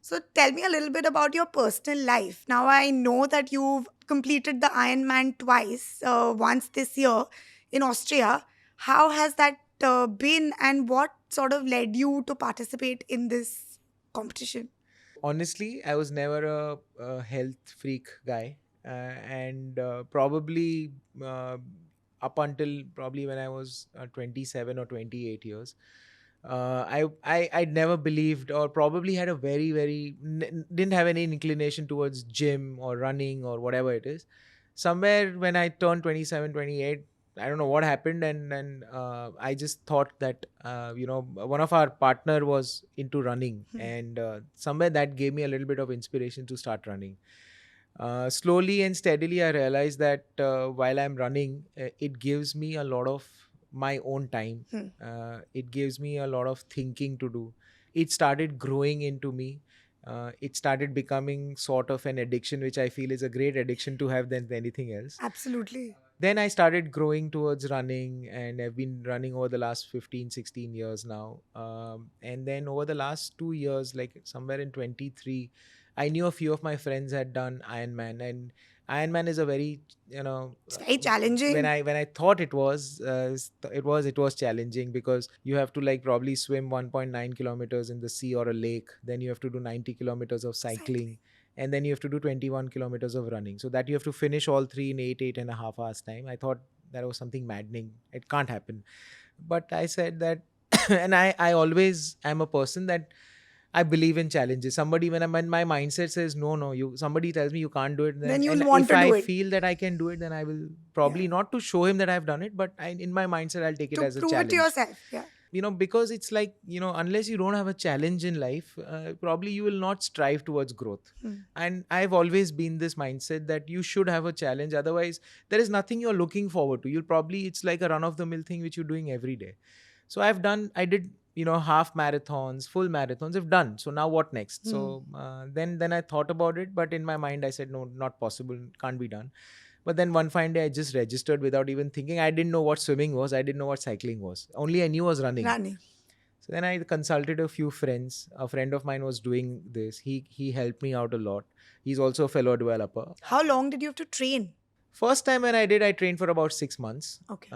Speaker 2: So tell me a little bit about your personal life. Now I know that you've completed the Ironman twice, once this year in Austria. How has that been, and what sort of led you to participate in this competition?
Speaker 1: Honestly, I was never a health freak guy, and probably up until probably when I was 27 or 28 years, I'd never believed, or probably had a didn't have any inclination towards gym or running or whatever it is. Somewhere when I turned 27, 28, I don't know what happened, and I just thought that one of our partner was into running, and somewhere that gave me a little bit of inspiration to start running. Slowly and steadily, I realized that while I'm running, it gives me a lot of my own time.
Speaker 2: Hmm.
Speaker 1: It gives me a lot of thinking to do. It started growing into me. It started becoming sort of an addiction, which I feel is a great addiction to have than anything else.
Speaker 2: Absolutely.
Speaker 1: Then I started growing towards running, and I've been running over the last 15, 16 years now. And then over the last 2 years, like somewhere in 23, I knew a few of my friends had done Ironman, and Ironman is a very,
Speaker 2: It's very
Speaker 1: when
Speaker 2: challenging.
Speaker 1: I thought it was challenging, because you have to like probably swim 1.9 kilometers in the sea or a lake. Then you have to do 90 kilometers of
Speaker 2: Cycling.
Speaker 1: cycling, and then you have to do 21 kilometers of running, so that you have to finish all three in 8.5 hours time. I thought that was something maddening. It can't happen. But I said that and I always am a person that I believe in challenges. Somebody, when my mindset says no, you, somebody tells me you can't do it,
Speaker 2: Then
Speaker 1: then,
Speaker 2: you'll
Speaker 1: and
Speaker 2: want
Speaker 1: if
Speaker 2: to
Speaker 1: I
Speaker 2: do it.
Speaker 1: feel that I can do it, then I will
Speaker 2: Yeah.
Speaker 1: probably, not to show him that I've done it, but in my mindset I'll take it
Speaker 2: To
Speaker 1: as a
Speaker 2: prove it to
Speaker 1: challenge.
Speaker 2: yourself. Yeah.
Speaker 1: Because it's like, unless you don't have a challenge in life, probably you will not strive towards growth.
Speaker 2: Hmm.
Speaker 1: And I've always been this mindset that you should have a challenge, otherwise there is nothing you're looking forward to. You'll probably, it's like a run of the mill thing which you're doing every day. So I did, half marathons, full marathons I've done. So now what next?
Speaker 2: Hmm.
Speaker 1: So then I thought about it, but in my mind I said no, not possible, can't be done. But then one fine day, I just registered without even thinking. I didn't know what swimming was. I didn't know what cycling was. Only I knew was running.
Speaker 2: Running.
Speaker 1: So then I consulted a few friends. A friend of mine was doing this. He helped me out a lot. He's also a fellow developer.
Speaker 2: How long did you have to train?
Speaker 1: First time when I did, I trained for about 6 months.
Speaker 2: Okay.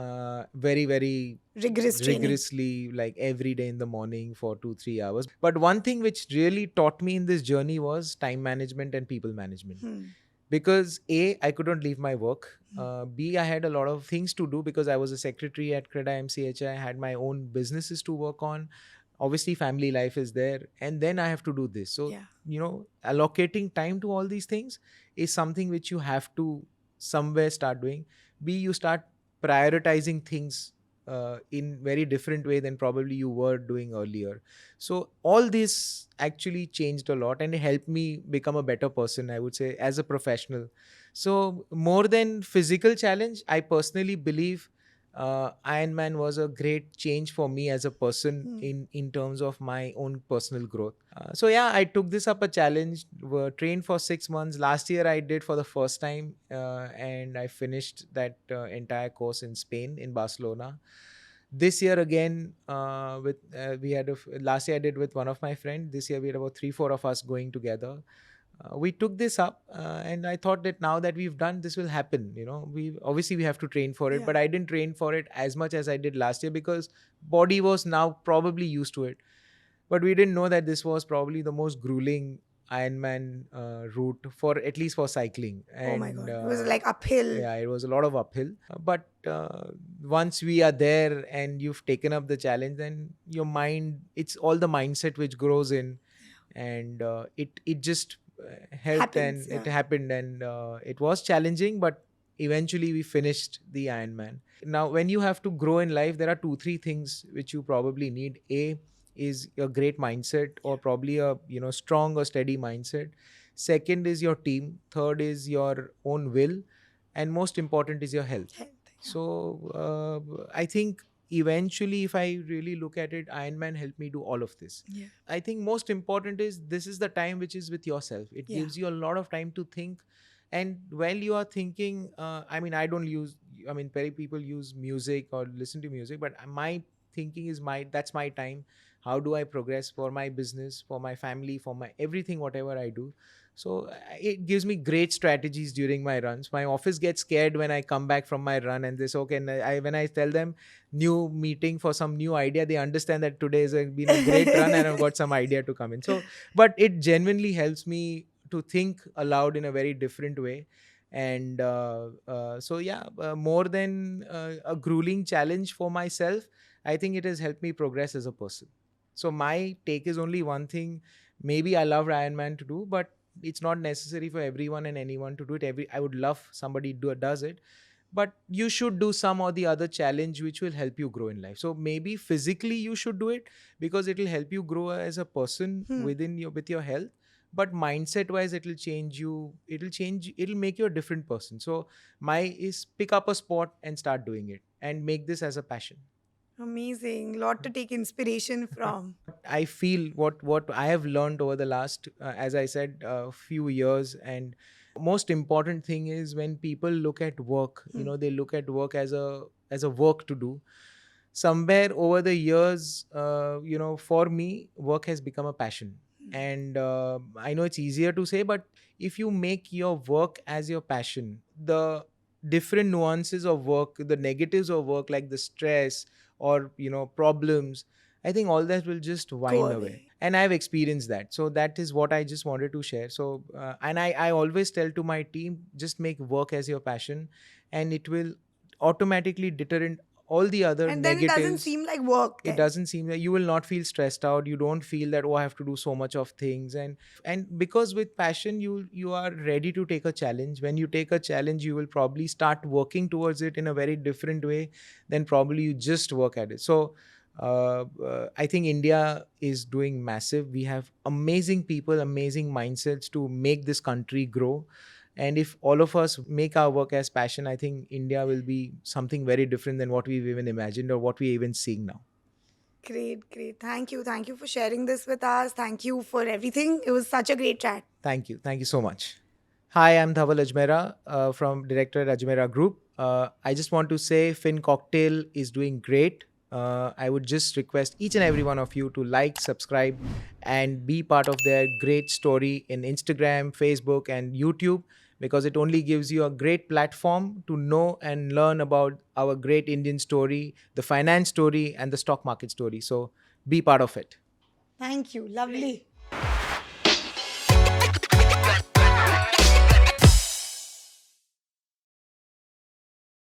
Speaker 1: Very, very
Speaker 2: Rigorous training.
Speaker 1: rigorously, like every day in the morning for 2-3 hours. But one thing which really taught me in this journey was time management and people management.
Speaker 2: Hmm.
Speaker 1: Because A, I couldn't leave my work. B, I had a lot of things to do because I was a secretary at CREDAI-MCHI. I had my own businesses to work on. Obviously, family life is there. And then I have to do this. So,
Speaker 2: Yeah.
Speaker 1: allocating time to all these things is something which you have to somewhere start doing. B, you start prioritizing things in very different way than probably you were doing earlier. So all this actually changed a lot, and it helped me become a better person, I would say, as a professional. So more than physical challenge, I personally believe Ironman was a great change for me as a person
Speaker 2: Hmm.
Speaker 1: in terms of my own personal growth. So yeah, I took this up a challenge. Trained for 6 months. Last year I did for the first time, and I finished that entire course in Spain, in Barcelona. This year again, with we had last year I did with one of my friends. This year we had about 3-4 of us going together. We took this up, and I thought that now that we've done this will happen. We have to train for it,
Speaker 2: Yeah.
Speaker 1: but I didn't train for it as much as I did last year because body was now probably used to it. But we didn't know that this was probably the most grueling Ironman route, for at least for cycling.
Speaker 2: Oh my
Speaker 1: And
Speaker 2: God. It was like uphill.
Speaker 1: yeah, it was a lot of uphill. But once we are there and you've taken up the challenge, then your mind, it's all the mindset which grows in, and it just helped,
Speaker 2: Happens.
Speaker 1: and it
Speaker 2: Yeah.
Speaker 1: happened, and it was challenging, but eventually we finished the Ironman. Now when you have to grow in life, there are 2-3 things which you probably need. A, is a great mindset, or probably a strong or steady mindset. Second is your team. Third is your own will, and most important is your health.
Speaker 2: Health. Yeah.
Speaker 1: So I think eventually, if I really look at it, Ironman helped me do all of this.
Speaker 2: Yeah.
Speaker 1: I think most important is this is the time which is with yourself. It
Speaker 2: Yeah.
Speaker 1: gives you a lot of time to think. And while you are thinking, I mean, I don't use, I mean, very people use music or listen to music, but my thinking is that's my time. How do I progress for my business, for my family, for my everything, whatever I do? So it gives me great strategies during my runs. My office gets scared when I come back from my run, and this okay. And when I tell them new meeting for some new idea, they understand that today has been a great run and I've got some idea to come in. So, but it genuinely helps me to think aloud in a very different way. And so yeah, more than a grueling challenge for myself, I think it has helped me progress as a person. So my take is only one thing. Maybe I love Ironman to do, but it's not necessary for everyone and anyone to do it. I would love somebody does it, but you should do some or the other challenge which will help you grow in life. So maybe physically you should do it because it will help you grow as a person within your with your health. But mindset wise, it will change you. It'll make you a different person. So my is pick up a sport and start doing it and make this as a passion.
Speaker 2: Amazing. Lot to take inspiration from.
Speaker 1: I feel what I have learned over the last, as I said, few years. And most important thing is when people look at work, they look at work as a work to do. Somewhere over the years, for me, work has become a passion. And I know it's easier to say, but if you make your work as your passion, the different nuances of work, the negatives of work, like the stress or problems, I think all that will just
Speaker 2: Go
Speaker 1: wind away.
Speaker 2: away.
Speaker 1: And I've experienced that. So that is what I just wanted to share. So, and I always tell to my team, just make work as your passion, and it will automatically deter all the other
Speaker 2: And then it doesn't
Speaker 1: negatives.
Speaker 2: seem like work
Speaker 1: It
Speaker 2: then.
Speaker 1: doesn't seem that you will not feel stressed out. You don't feel that, oh, I have to do so much of things. And because with passion, you are ready to take a challenge. When you take a challenge, you will probably start working towards it in a very different way than probably you just work at it. So I think India is doing massive. We have amazing people, amazing mindsets to make this country grow. And if all of us make our work as passion, I think India will be something very different than what we've even imagined or what we're even seeing now.
Speaker 2: Great, great. Thank you. Thank you for sharing this with us. Thank you for everything. It was such a great chat.
Speaker 1: Thank you. Thank you so much. Hi, I'm Dhaval Ajmera, from Director at Ajmera Group. I just want to say FinCocktail is doing great. I would just request each and every one of you to like, subscribe, and be part of their great story in Instagram, Facebook, and YouTube, because it only gives you a great platform to know and learn about our great Indian story, the finance story, and the stock market story. So be part of it.
Speaker 2: Thank you. Lovely.